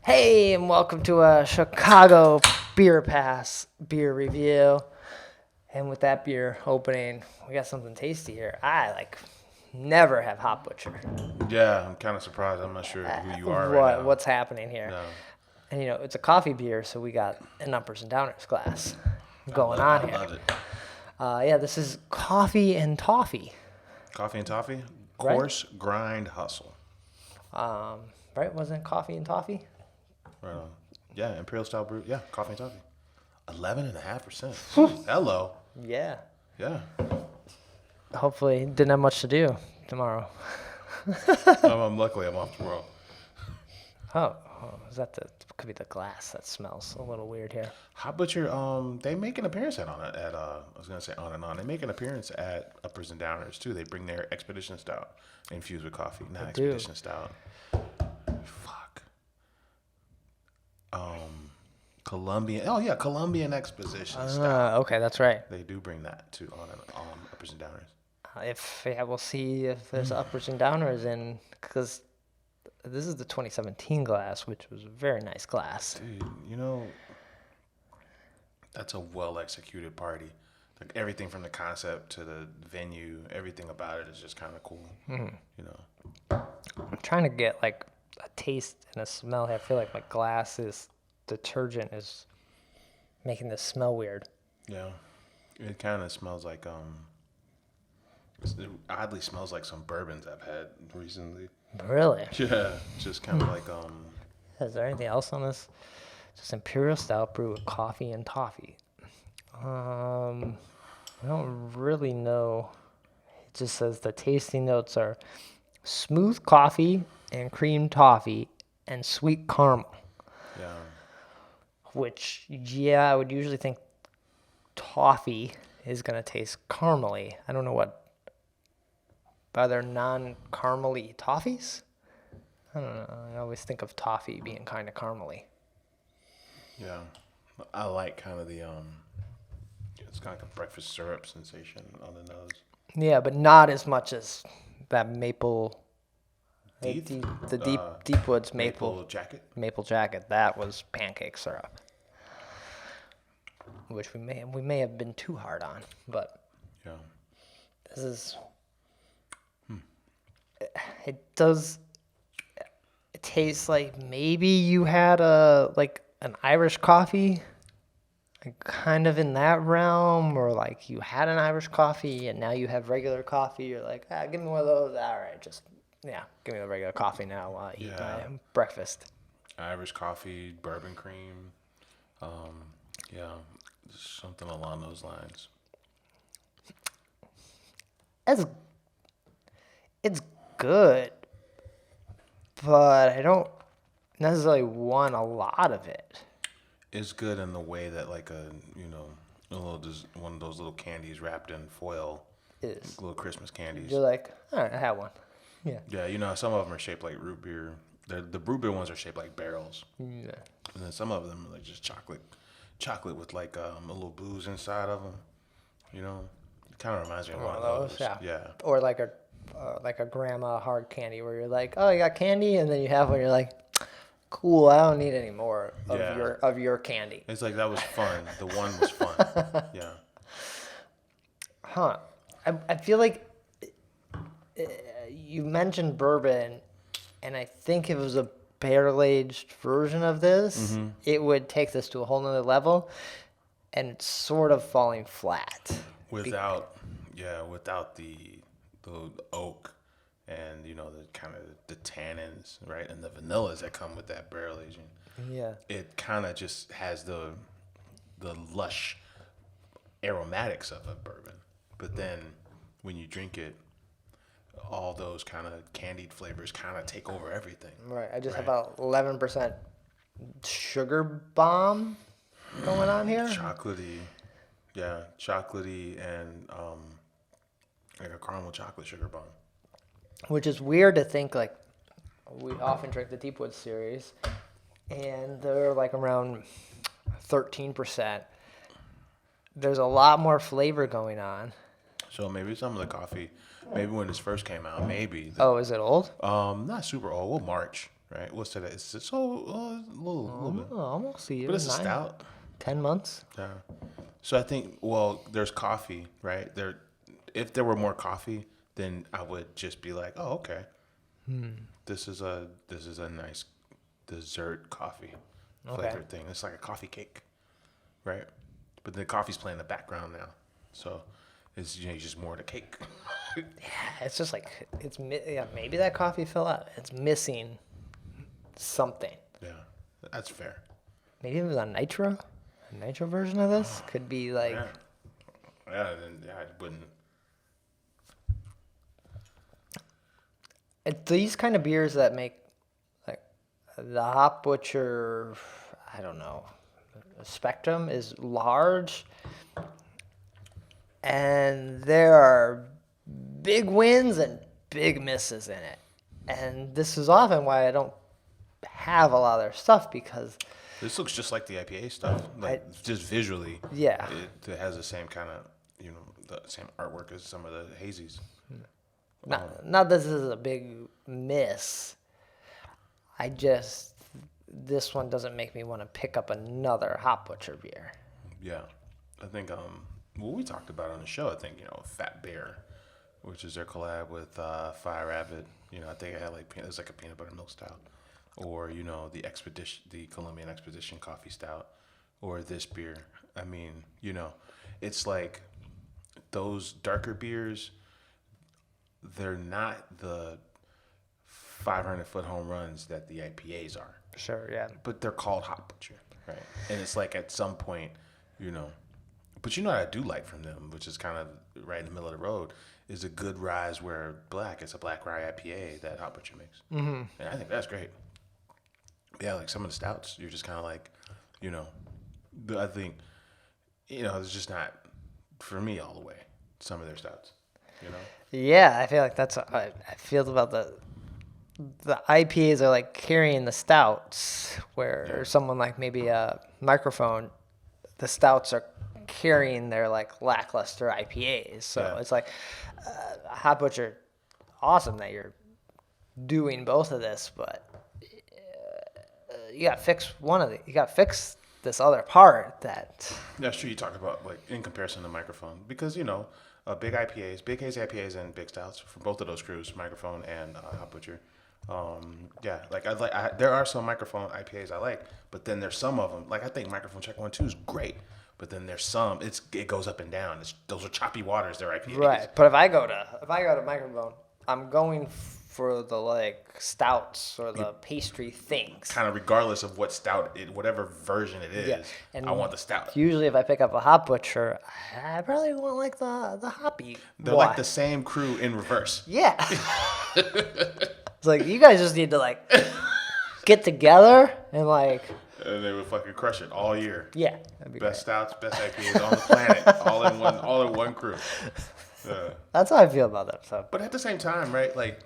Hey, and welcome to a Chicago Beer Pass beer review. And with that beer opening, we got something tasty here. I never have Hot Butcher. Yeah, I'm kind of surprised. I'm not sure who you are right now. What's happening here? No. And it's a coffee beer, so we got an uppers and downers glass going on here. I love it. Yeah, this is coffee and toffee. Coffee and toffee? Right. Coarse Grind Hustle. Right? Wasn't it coffee and toffee? Right on. Yeah, Imperial style brew. Yeah, coffee and toffee. 11.5%. Hello. Yeah. Yeah. Hopefully, didn't have much to do tomorrow. Luckily, I'm off tomorrow. Oh, is that could be the glass that smells a little weird here. Hot Butcher, they make an appearance I was going to say on and on. They make an appearance at Uppers and Downers, too. They bring their Expedition Stout infused with coffee. Not Expedition Stout. Fuck. Colombian. Oh, yeah, Colombian Exposition Stout. Okay, that's right. They do bring that to on Uppers and Downers. We'll see if there's uppers and downers in, because this is the 2017 glass, which was a very nice glass. Dude, that's a well-executed party. Like everything from the concept to the venue, everything about it is just kind of cool. Mm-hmm. I'm trying to get a taste and a smell here. I feel like my glass's detergent is making this smell weird. Yeah, it kind of smells like it oddly smells like some bourbons I've had recently. Really? Yeah, just kind of like Is there anything else on this? Just Imperial Stout brewed with coffee and toffee. I don't really know. It just says the tasting notes are smooth coffee and cream toffee and sweet caramel. Yeah. Which, yeah, I would usually think toffee is going to taste caramely. I don't know what. Are there non-caramely toffees? I don't know. I always think of toffee being kind of caramely. Yeah. I like kind of the, it's kind of like a breakfast syrup sensation on the nose. Yeah, but not as much as that maple. Deep? The Deep Woods Maple jacket? Maple jacket. That was pancake syrup. Which we may have been too hard on, but yeah. This is. It does. It tastes like maybe you had an Irish coffee, kind of in that realm, or you had an Irish coffee and now you have regular coffee. You're like, give me one of those. All right, give me the regular coffee now while I eat my breakfast. Irish coffee, bourbon cream, something along those lines. It's good, but I don't necessarily want a lot of it. It's good in the way that one of those little candies wrapped in foil. Is little Christmas candies. You're like, all right, I have one. Yeah. Yeah, some of them are shaped like root beer. The root beer ones are shaped like barrels. Yeah. And then some of them are just chocolate with a little booze inside of them. It kind of reminds me of one of those. Yeah. Or like a grandma hard candy where you're like, oh, you got candy, and then you have one, you're like, cool, I don't need any more of your candy. It's like that was fun. The one was fun. Yeah. Huh. I feel like you mentioned bourbon, and I think if it was a barrel-aged version of this, it would take this to a whole nother level, and it's sort of falling flat. Without the oak and the kind of the tannins, right, and the vanillas that come with that barrel aging. Yeah. It kind of just has the lush aromatics of a bourbon, but then when you drink it, all those kind of candied flavors kind of take over everything. Right. I just have about 11% sugar bomb going on here. Chocolatey and like a caramel chocolate sugar bomb. Which is weird to think, we often drink the Deep Woods series, and they're around 13%. There's a lot more flavor going on. So maybe some of the coffee, maybe when this first came out, maybe. Is it old? Not super old. Well, March, right? What's that? It's so a little bit, Almost a year. but it's a stout. 10 months. Yeah. So I think, well, there's coffee, right? If there were more coffee, then I would just be like, oh, okay. This is a nice dessert coffee flavored thing. It's like a coffee cake, right? But the coffee's playing in the background now, so it's just more of the cake. Yeah, it's just like maybe that coffee fell out. It's missing something. Yeah, that's fair. Maybe it was a nitro version of this. Could be like. I wouldn't. These kind of beers that make like the Hop Butcher, I don't know, spectrum is large, and there are big wins and big misses in it. And this is often why I don't have a lot of their stuff, because This looks just like the IPA stuff, like just visually. Yeah. It has the same kind of, the same artwork as some of the hazies. not this is a big miss. This one doesn't make me want to pick up another Hop Butcher beer. Yeah, I think we talked about on the show. I think Fat Bear, which is their collab with Fire Rabbit. I think it had it's like a peanut butter milk stout, or the Colombian Expedition coffee stout, or this beer. I mean, it's like those darker beers. They're not the 500-foot home runs that the IPAs are. Sure, yeah. But they're called Hop Butcher, right? And it's like at some point, But what I do like from them, which is kind of right in the middle of the road, is a good rise where black. It's a black rye IPA that Hop Butcher makes. Mm-hmm. And I think that's great. Yeah, like some of the stouts, you're just kind of like, I think, it's just not, for me, all the way, some of their stouts, Yeah, I feel like that's how I feel about the IPAs are like carrying the stouts, where someone like maybe a Microphone, the stouts are carrying their like lackluster IPAs. So it's like Hop Butcher, awesome that you're doing both of this, but you got to fix you got to fix this other part that. That's true. You talk about like in comparison to Microphone, because big IPAs, big hazy IPAs, and big stouts for both of those crews, Microphone and Hop Butcher. There are some Microphone IPAs I like, but then there's some of them, like I think Microphone Check 1 2 is great, but then there's some it goes up and down. Those are choppy waters. They're IPAs. Right, but if I go to Microphone, I'm going for the like stouts or the pastry things. Kind of regardless of what stout, whatever version it is, and I want the stout. Usually, if I pick up a Hop Butcher, I probably want like the hoppy. They're like the same crew in reverse. Yeah. It's like you guys just need to like get together and like. And they would fucking crush it all year. Yeah. Best stouts, best IPAs on the planet, all in one crew. That's how I feel about them. So. But at the same time, right? Like,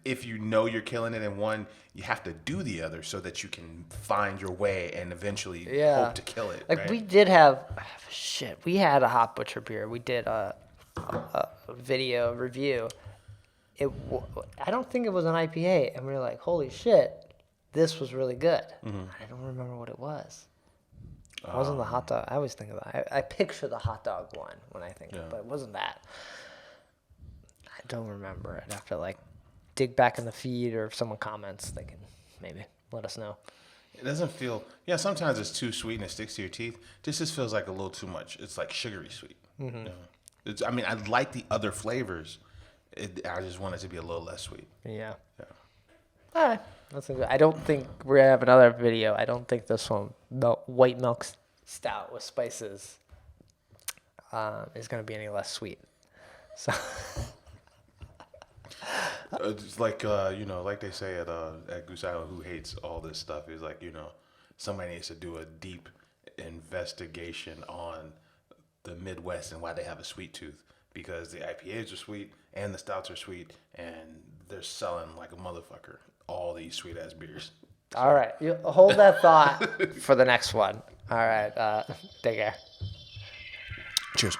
if you're killing it in one, you have to do the other so that you can find your way and eventually hope to kill it. Like right? we did have, we had a Hop Butcher beer. We did a video review. I don't think it was an IPA, and we were like, holy shit, this was really good. Mm-hmm. I don't remember what it was. It wasn't the hot dog. I always think of that. I picture the hot dog one when I think of it, but it wasn't that. I don't remember. I'd have to like dig back in the feed, or if someone comments, they can maybe let us know. It doesn't feel, sometimes it's too sweet and it sticks to your teeth. This just feels like a little too much. It's like sugary sweet. Mm-hmm. I like the other flavors. I just want it to be a little less sweet. Yeah. All right. I don't think we're going to have another video. I don't think this one, the white milk stout with spices, is going to be any less sweet. So. It's like, like they say at Goose Island, who hates all this stuff, is like, somebody needs to do a deep investigation on the Midwest and why they have a sweet tooth. Because the IPAs are sweet and the stouts are sweet, and they're selling like a motherfucker all these sweet ass beers. So. All right, you hold that thought for the next one. All right, take care. Cheers.